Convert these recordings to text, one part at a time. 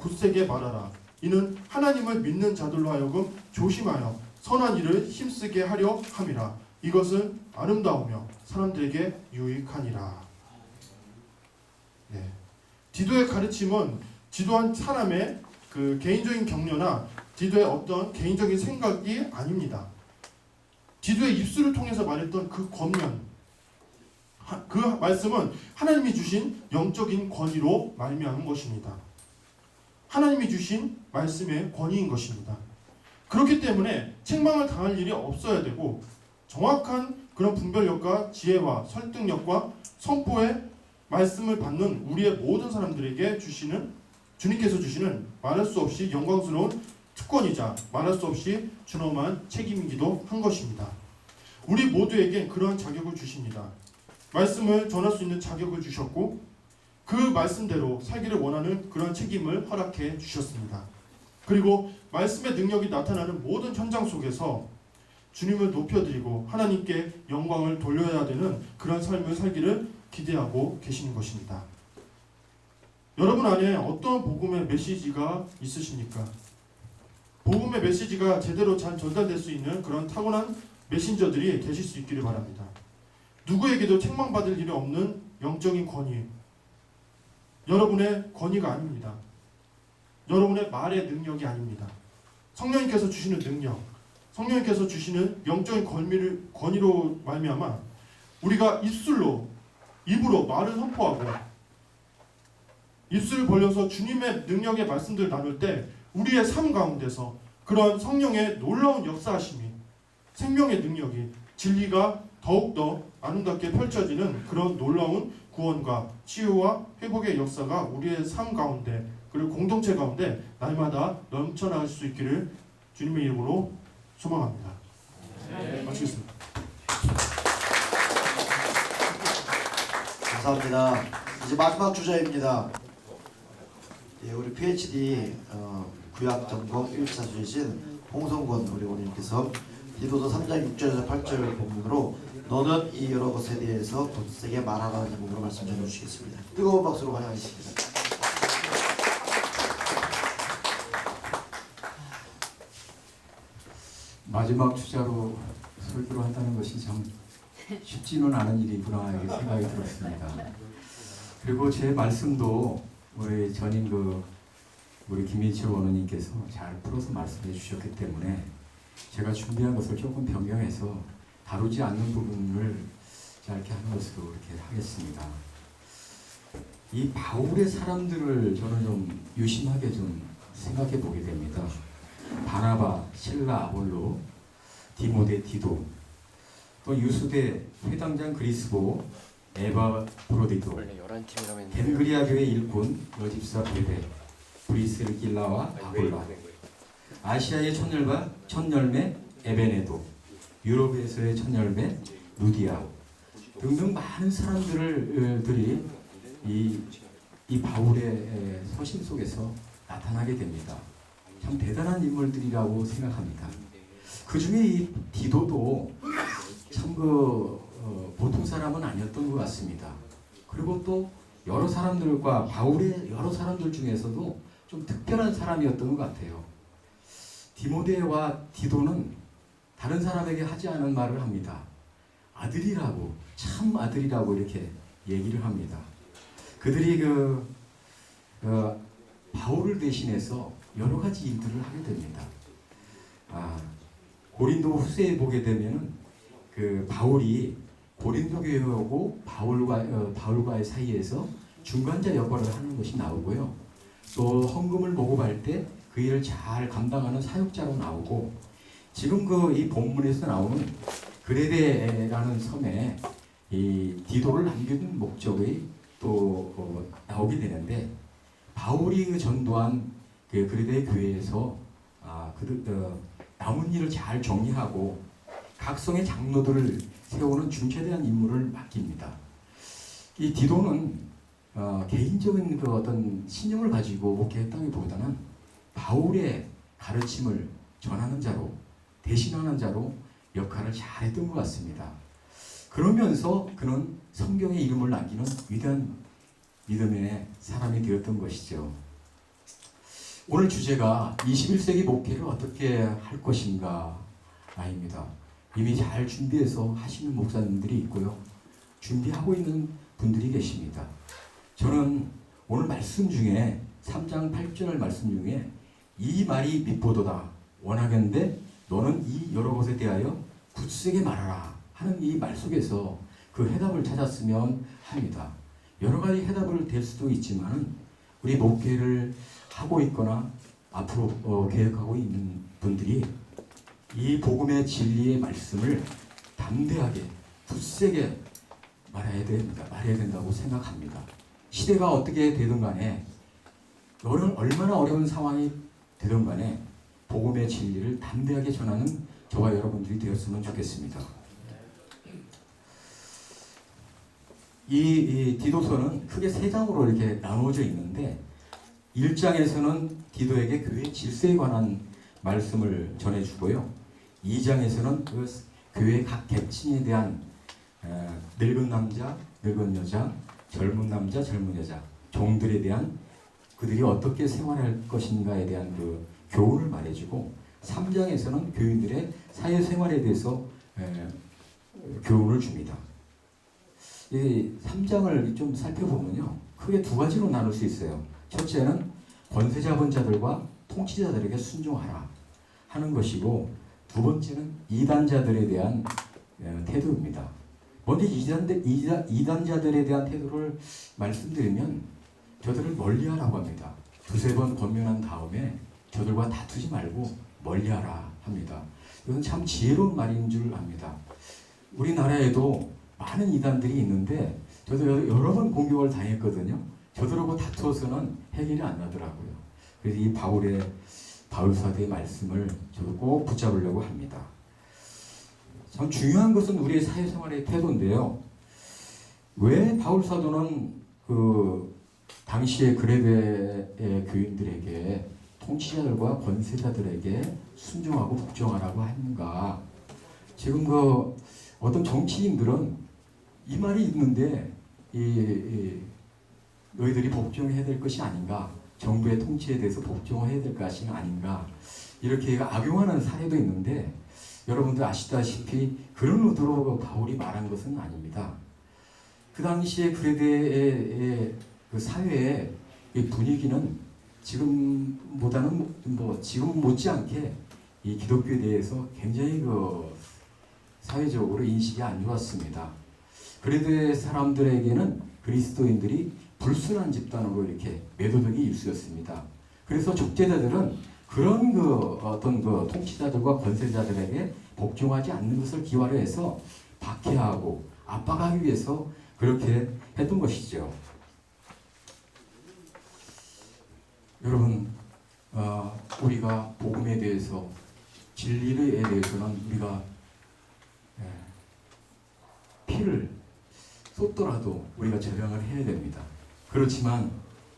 굳세게 말하라. 이는 하나님을 믿는 자들로 하여금 조심하여 선한 일을 힘쓰게 하려 함이라. 이것은 아름다우며 사람들에게 유익하니라. 네. 디도의 가르침은 지도한 사람의 그 개인적인 격려나 디도의 어떤 개인적인 생각이 아닙니다. 디도의 입술을 통해서 말했던 그 권면, 그 말씀은 하나님이 주신 영적인 권위로 말미암은 것입니다. 하나님이 주신 말씀의 권위인 것입니다. 그렇기 때문에 책망을 당할 일이 없어야 되고 정확한 그런 분별력과 지혜와 설득력과 선포의 말씀을 받는 우리의 모든 사람들에게 주님께서 주시는 말할 수 없이 영광스러운 특권이자 말할 수 없이 준엄한 책임이기도 한 것입니다. 우리 모두에게 그러한 자격을 주십니다. 말씀을 전할 수 있는 자격을 주셨고 그 말씀대로 살기를 원하는 그런 책임을 허락해 주셨습니다. 그리고 말씀의 능력이 나타나는 모든 현장 속에서 주님을 높여드리고 하나님께 영광을 돌려야 되는 그런 삶을 살기를 기대하고 계시는 것입니다. 여러분 안에 어떤 복음의 메시지가 있으십니까? 복음의 메시지가 제대로 잘 전달될 수 있는 그런 타고난 메신저들이 되실 수 있기를 바랍니다. 누구에게도 책망받을 일이 없는 영적인 권위, 여러분의 권위가 아닙니다. 여러분의 말의 능력이 아닙니다. 성령님께서 주시는 능력, 성령님께서 주시는 영적인 권위로 말미암아 우리가 입으로 말을 선포하고 입술을 벌려서 주님의 능력의 말씀들을 나눌 때 우리의 삶 가운데서 그런 성령의 놀라운 역사하심이, 생명의 능력이, 진리가 더욱더 아름답게 펼쳐지는 그런 놀라운 구원과 치유와 회복의 역사가 우리의 삶 가운데 그리고 공동체 가운데 날마다 넘쳐나갈 수 있기를 주님의 이름으로 소망합니다. 마치겠습니다. 감사합니다. 이제 마지막 주자입니다. 예, 우리 PhD 구약 전공 1차 주이신 홍성권 우리 원님께서 디도서 3장 6절에서 8절 본문으로 너는 이 여러 것에 대해서 굳세게 말하라는 제목으로 말씀 전해주시겠습니다. 뜨거운 박수로 환영하겠습니다. 마지막 주자로 설교를 한다는 것이 참 쉽지는 않은 일이구나 이렇게 생각이 들었습니다. 그리고 제 말씀도 우리 전임 우리 김민철 원우님께서 잘 풀어서 말씀해 주셨기 때문에 제가 준비한 것을 조금 변경해서 다루지 않는 부분을 짧게 하는 것으로 이렇게 하겠습니다. 이 바울의 사람들을 저는 좀 유심하게 좀 생각해 보게 됩니다. 바나바, 실라, 아볼로, 디모데, 디도, 또 유수대, 회당장 그리스보, 에바프로디도, 겐그리아 교회 일꾼, 여집사 베베, 브리스길라와 아볼라, 아시아의 첫열매 에베네도, 유럽에서의 첫열매 루디아 등등 많은 사람들이 이 바울의 서신 속에서 나타나게 됩니다. 참 대단한 인물들이라고 생각합니다. 그 중에 이 디도도 참 보통 사람은 아니었던 것 같습니다. 그리고 또 여러 사람들과 바울의 여러 사람들 중에서도 좀 특별한 사람이었던 것 같아요. 디모데와 디도는 다른 사람에게 하지 않은 말을 합니다. 아들이라고, 참 아들이라고 이렇게 얘기를 합니다. 그들이 바울을 대신해서 여러 가지 일들을 하게 됩니다. 고린도 후서에 보게 되면은 바울이 고린도 교회하고 바울과의 사이에서 중간자 역할을 하는 것이 나오고요. 또 헌금을 모금할 때 그 일을 잘 감당하는 사역자로 나오고, 지금 이 본문에서 나오는 그레데라는 섬에 이 디도를 남기는 목적의 또 나오게 되는데, 바울이 전도한 그레데 교회에서 남은 일을 잘 정리하고 각 성의 장로들을 세우는 중차대한 임무를 맡깁니다. 이 디도는 개인적인 어떤 신념을 가지고 목회했다기보다는 바울의 가르침을 전하는 자로, 대신하는 자로 역할을 잘했던 것 같습니다. 그러면서 그는 성경의 이름을 남기는 위대한 믿음의 사람이 되었던 것이죠. 오늘 주제가 21세기 목회를 어떻게 할 것인가 아닙니다. 이미 잘 준비해서 하시는 목사님들이 있고요. 준비하고 있는 분들이 계십니다. 저는 오늘 말씀 중에 3장 8절 말씀 중에 이 말이 mit보도다 원하건대 너는 이 여러 것에 대하여 굳세게 말하라 하는 이 말 속에서 그 해답을 찾았으면 합니다. 여러 가지 해답을 될 수도 있지만 우리 목회를 하고 있거나 앞으로 계획하고 있는 분들이 이 복음의 진리의 말씀을 담대하게 굳세게 말해야 된다고 생각합니다. 시대가 어떻게 되든 간에 얼마나 어려운 상황이 되든 간에 복음의 진리를 담대하게 전하는 저와 여러분들이 되었으면 좋겠습니다. 이 디도서는 크게 세 장으로 이렇게 나누어져 있는데 1장에서는 디도에게 교회 질서에 관한 말씀을 전해주고요. 2장에서는 그 교회 각 계층에 대한 늙은 남자, 늙은 여자, 젊은 남자, 젊은 여자, 종들에 대한 그들이 어떻게 생활할 것인가에 대한 그 교훈을 말해주고 3장에서는 교인들의 사회생활에 대해서 교훈을 줍니다. 이 3장을 좀 살펴보면요. 크게 두 가지로 나눌 수 있어요. 첫째는 권세 잡은 자들과 통치자들에게 순종하라 하는 것이고 두 번째는 이단자들에 대한 태도입니다. 먼저 이단자들에 대한 태도를 말씀드리면 저들을 멀리하라고 합니다. 두세 번 권면한 다음에 저들과 다투지 말고 멀리하라 합니다. 이건 참 지혜로운 말인 줄 압니다. 우리나라에도 많은 이단들이 있는데 저도 여러 번 공격을 당했거든요. 저들하고 다투어서는 해결이 안 나더라고요. 그래서 이 바울사도의 말씀을 저도 꼭 붙잡으려고 합니다. 참 중요한 것은 우리의 사회생활의 태도인데요. 왜 바울사도는 그 당시의 그레베의 교인들에게 통치자들과 권세자들에게 순종하고 복종하라고 하는가? 지금 그 어떤 정치인들은 이 말이 있는데 너희들이 복종해야 될 것이 아닌가? 정부의 통치에 대해서 복종해야 될 것이 아닌가? 이렇게 악용하는 사례도 있는데 여러분들 아시다시피 그런 의도로 바울이 말한 것은 아닙니다. 그 당시에 그레데의 그 사회의 분위기는 지금보다는 지금 못지않게 이 기독교에 대해서 굉장히 그 사회적으로 인식이 안 좋았습니다. 그레데 사람들에게는 그리스도인들이 불순한 집단으로 이렇게 매도덕이 일쑤였습니다. 그래서 적재자들은 그런 어떤 통치자들과 권세자들에게 복종하지 않는 것을 기화로 해서 박해하고 압박하기 위해서 그렇게 했던 것이죠. 여러분, 우리가 복음에 대해서 진리에 대해서는 우리가 피를 쏟더라도 우리가 절약을 해야 됩니다. 그렇지만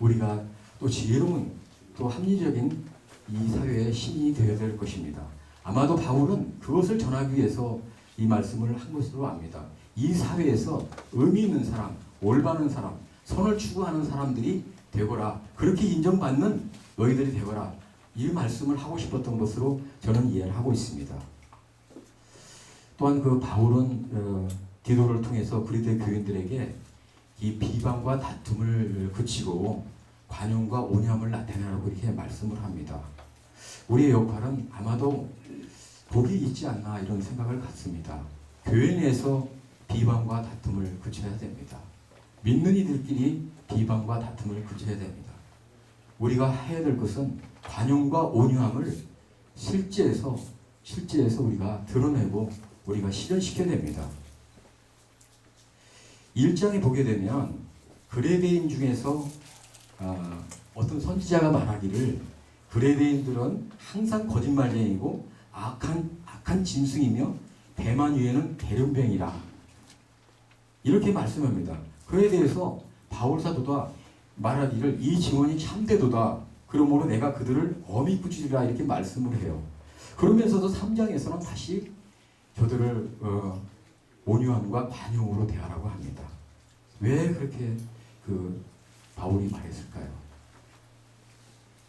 우리가 또 지혜로운 또 합리적인 이 사회의 신이 되어야 될 것입니다. 아마도 바울은 그것을 전하기 위해서 이 말씀을 한 것으로 압니다. 이 사회에서 의미 있는 사람, 올바른 사람, 선을 추구하는 사람들이 되거라. 그렇게 인정받는 너희들이 되거라. 이 말씀을 하고 싶었던 것으로 저는 이해를 하고 있습니다. 또한 그 바울은 디도를 통해서 그리스도의 교인들에게 이 비방과 다툼을 그치고 관용과 온유함을 나타내라고 이렇게 말씀을 합니다. 우리의 역할은 아마도 복이 있지 않나 이런 생각을 갖습니다. 교회 내에서 비방과 다툼을 그쳐야 됩니다. 믿는 이들끼리 비방과 다툼을 그쳐야 됩니다. 우리가 해야 될 것은 관용과 온유함을 실제에서 우리가 드러내고 우리가 실현시켜야 됩니다. 1장에 보게 되면 그레데인 중에서 어떤 선지자가 말하기를 그레데인들은 항상 거짓말쟁이고 악한 짐승이며 대만 위에는 대련병이라 이렇게 말씀합니다. 그에 대해서 바울 사도가 말하기를 이 증언이 참되도다. 그러므로 내가 그들을 엄히 꾸짖으리라 이렇게 말씀을 해요. 그러면서도 3장에서는 다시 저들을 온유함과 관용으로 대하라고 합니다. 왜 그렇게 바울이 말했을까요?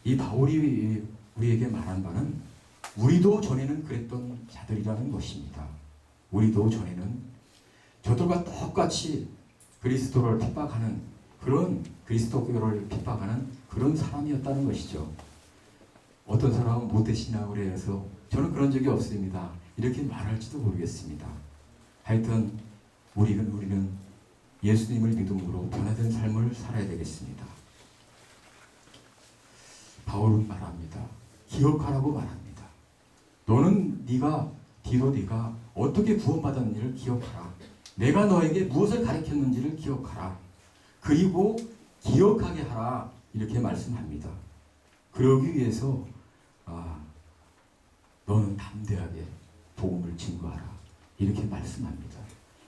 이 바울이 우리에게 말한 바는 우리도 전에는 그랬던 자들이라는 것입니다. 우리도 전에는 저들과 똑같이 그리스도를 핍박하는 그런 그리스도교를 핍박하는 그런 사람이었다는 것이죠. 어떤 사람은 모태신앙을 해서 저는 그런 적이 없습니다. 이렇게 말할지도 모르겠습니다. 하여튼 우리는 예수님을 믿음으로 변화된 삶을 살아야 되겠습니다. 바울은 말합니다. 기억하라고 말합니다. 너는 네가 어떻게 구원받았는지를 기억하라. 내가 너에게 무엇을 가르쳤는지를 기억하라. 그리고 기억하게 하라. 이렇게 말씀합니다. 그러기 위해서 너는 담대하게 복음을 증거하라. 이렇게 말씀합니다.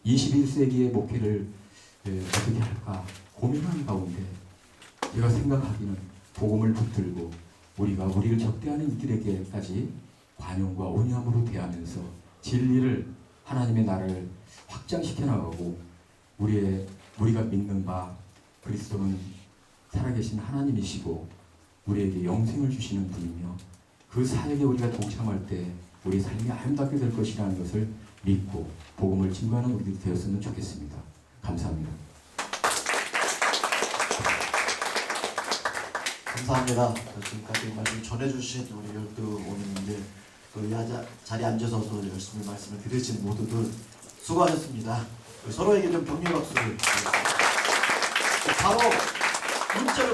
21세기의 목회를 어떻게 할까 고민하는 가운데 제가 생각하기는 복음을 붙들고 우리가 우리를 적대하는 이들에게까지 관용과 온유함으로 대하면서 진리를 하나님의 나라를 확장시켜 나가고 우리가 믿는 바 그리스도는 살아계신 하나님이시고 우리에게 영생을 주시는 분이며 그 사역에 우리가 동참할 때 우리 삶이 아름답게 될 것이라는 것을 믿고 복음을 증거하는 우리들이 되었으면 좋겠습니다. 감사합니다. 감사합니다. 지금까지 말씀 전해주신 우리 12오님들 또 자리에 앉아서도 열심히 말씀을 들으신 모두들 수고하셨습니다. 서로에게 좀 격려 박수를. 바로 문자를